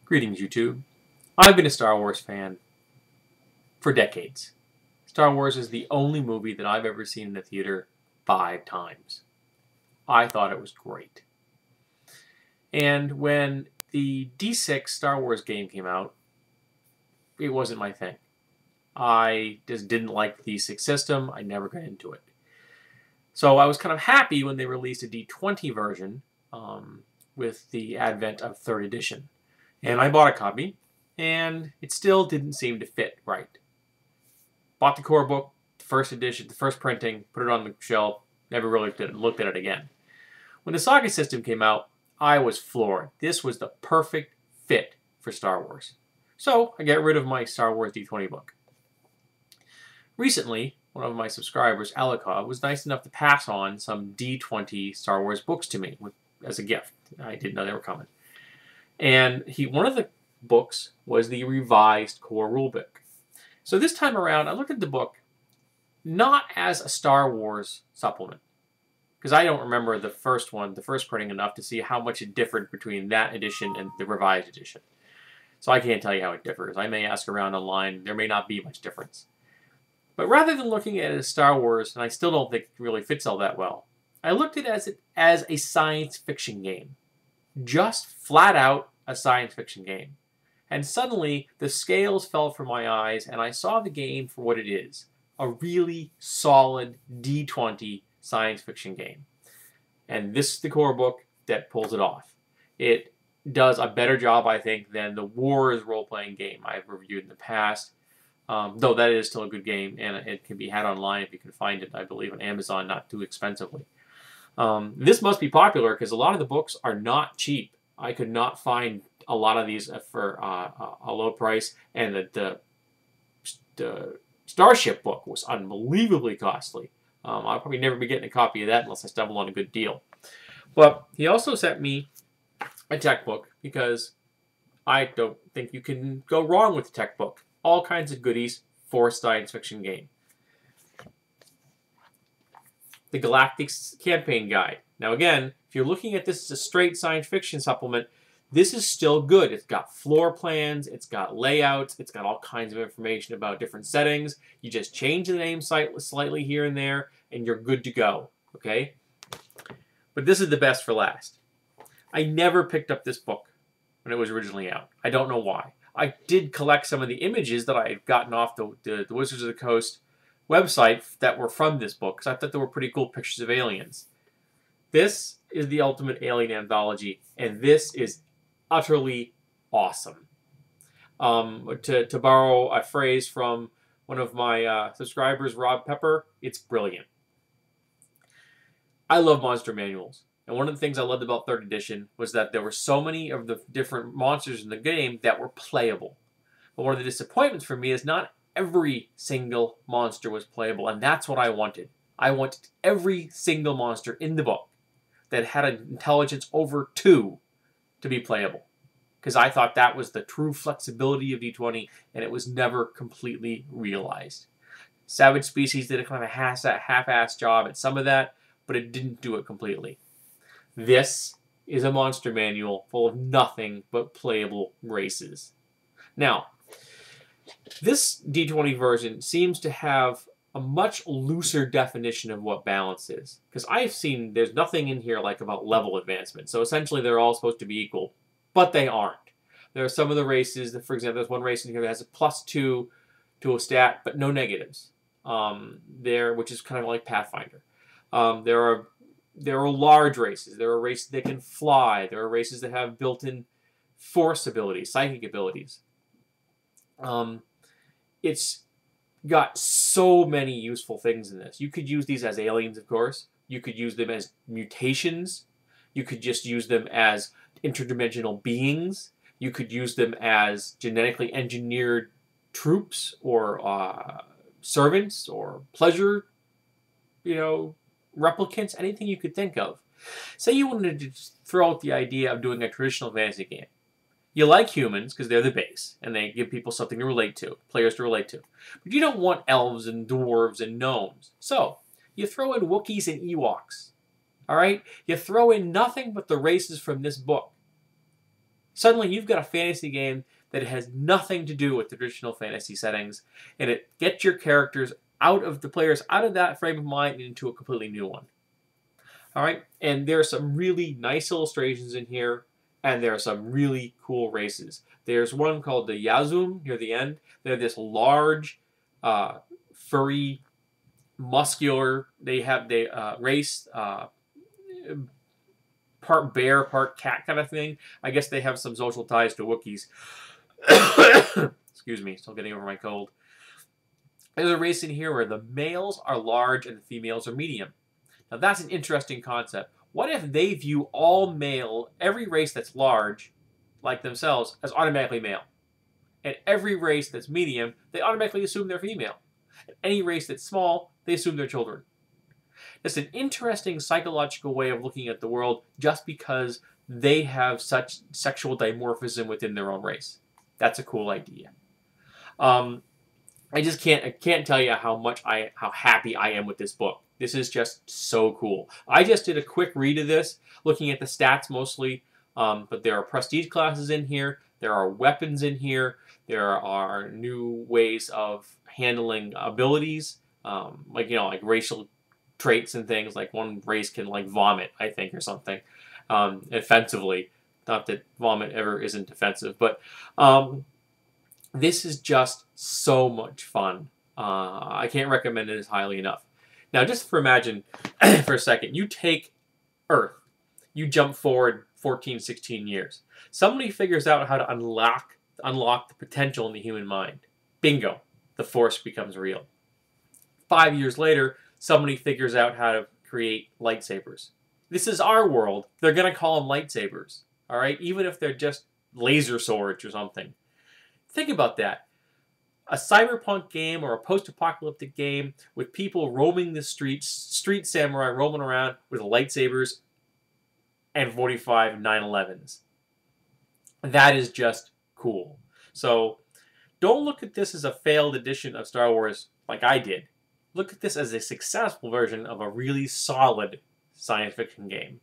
Greetings, YouTube. I've been a Star Wars fan for decades. Star Wars is the only movie that I've ever seen in the theater 5 times. I thought it was great. And when the D6 Star Wars game came out, it wasn't my thing. I just didn't like the D6 system. I never got into it. So I was kind of happy when they released a D20 version with the advent of 3rd edition. And I bought a copy, and it still didn't seem to fit right. Bought the core book, the first edition, the first printing, put it on the shelf, never really looked at it again. When the Saga system came out, I was floored. This was the perfect fit for Star Wars. So I got rid of my Star Wars D20 book. Recently, one of my subscribers, Alaka, was nice enough to pass on some D20 Star Wars books to me as a gift. I didn't know they were coming. And one of the books was the revised core rulebook. So this time around, I looked at the book not as a Star Wars supplement, because I don't remember the first printing enough to see how much it differed between that edition and the revised edition. So I can't tell you how it differs. I may ask around online. There may not be much difference. But rather than looking at it as Star Wars, and I still don't think it really fits all that well, I looked at it as a science fiction game. Just flat out a science fiction game. And suddenly, the scales fell from my eyes, and I saw the game for what it is. A really solid D20 science fiction game. And this is the core book that pulls it off. It does a better job, I think, than the Wars role-playing game I've reviewed in the past. Though that is still a good game, and it can be had online if you can find it, I believe, on Amazon, not too expensively. This must be popular because a lot of the books are not cheap. I could not find a lot of these for a low price, and the Starship book was unbelievably costly. I'll probably never be getting a copy of that unless I stumble on a good deal. But he also sent me a tech book because I don't think you can go wrong with a tech book. All kinds of goodies for a science fiction game. The Galactic Campaign Guide. Now again, if you're looking at this as a straight science fiction supplement, this is still good. It's got floor plans, it's got layouts, it's got all kinds of information about different settings. You just change the name slightly here and there, and you're good to go, okay? But this is the best for last. I never picked up this book when it was originally out. I don't know why. I did collect some of the images that I had gotten off the Wizards of the Coast website that were from this book, because I thought they were pretty cool pictures of aliens. This is the ultimate alien anthology, and this is utterly awesome. To borrow a phrase from one of my subscribers, Rob Pepper, it's brilliant. I love monster manuals. And one of the things I loved about 3rd edition was that there were so many of the different monsters in the game that were playable. But one of the disappointments for me is not every single monster was playable, and that's what I wanted. I wanted every single monster in the book that had an intelligence over 2 to be playable. Because I thought that was the true flexibility of D20, and it was never completely realized. Savage Species did a kind of a half-assed job at some of that, but it didn't do it completely. This is a monster manual full of nothing but playable races. Now, this D20 version seems to have a much looser definition of what balance is. Because I've seen there's nothing in here like about level advancement. So essentially they're all supposed to be equal, but they aren't. There are some of the races, that, for example, there's one race in here that has a +2 to a stat, but no negatives. Which is kind of like Pathfinder. There are large races. There are races that can fly. There are races that have built-in force abilities, psychic abilities. It's got so many useful things in this. You could use these as aliens, of course. You could use them as mutations. You could just use them as interdimensional beings. You could use them as genetically engineered troops or servants or pleasure, replicants, anything you could think of. Say you wanted to throw out the idea of doing a traditional fantasy game. You like humans because they're the base, and they give people something to relate to, players to relate to. But you don't want elves and dwarves and gnomes. So, you throw in Wookiees and Ewoks. Alright? You throw in nothing but the races from this book. Suddenly you've got a fantasy game that has nothing to do with traditional fantasy settings, and it gets your characters out of the players out of that frame of mind and into a completely new one. All right, and there are some really nice illustrations in here, and there are some really cool races. There's one called the Yazum near the end. They're this large, furry, muscular. They race part bear, part cat kind of thing. I guess they have some social ties to Wookiees. Excuse me, still getting over my cold. There's a race in here where the males are large and the females are medium. Now that's an interesting concept. What if they view all male, every race that's large, like themselves, as automatically male? And every race that's medium, they automatically assume they're female. And any race that's small, they assume they're children. It's an interesting psychological way of looking at the world just because they have such sexual dimorphism within their own race. That's a cool idea. I can't tell you how happy I am with this book. This is just so cool. I just did a quick read of this, looking at the stats mostly, but there are prestige classes in here, there are weapons in here, there are new ways of handling abilities, like racial traits and things. Like one race can vomit, I think, or something, offensively. Not that vomit ever isn't offensive, but this is just so much fun. I can't recommend it as highly enough. Now, just imagine for a second, you take Earth, you jump forward 14, 16 years. Somebody figures out how to unlock the potential in the human mind. Bingo, the Force becomes real. 5 years later, somebody figures out how to create lightsabers. This is our world. They're going to call them lightsabers, all right? Even if they're just laser swords or something. Think about that. A cyberpunk game or a post-apocalyptic game with people roaming the streets, street samurai roaming around with lightsabers and 45 911s. That is just cool. So don't look at this as a failed edition of Star Wars like I did. Look at this as a successful version of a really solid science fiction game.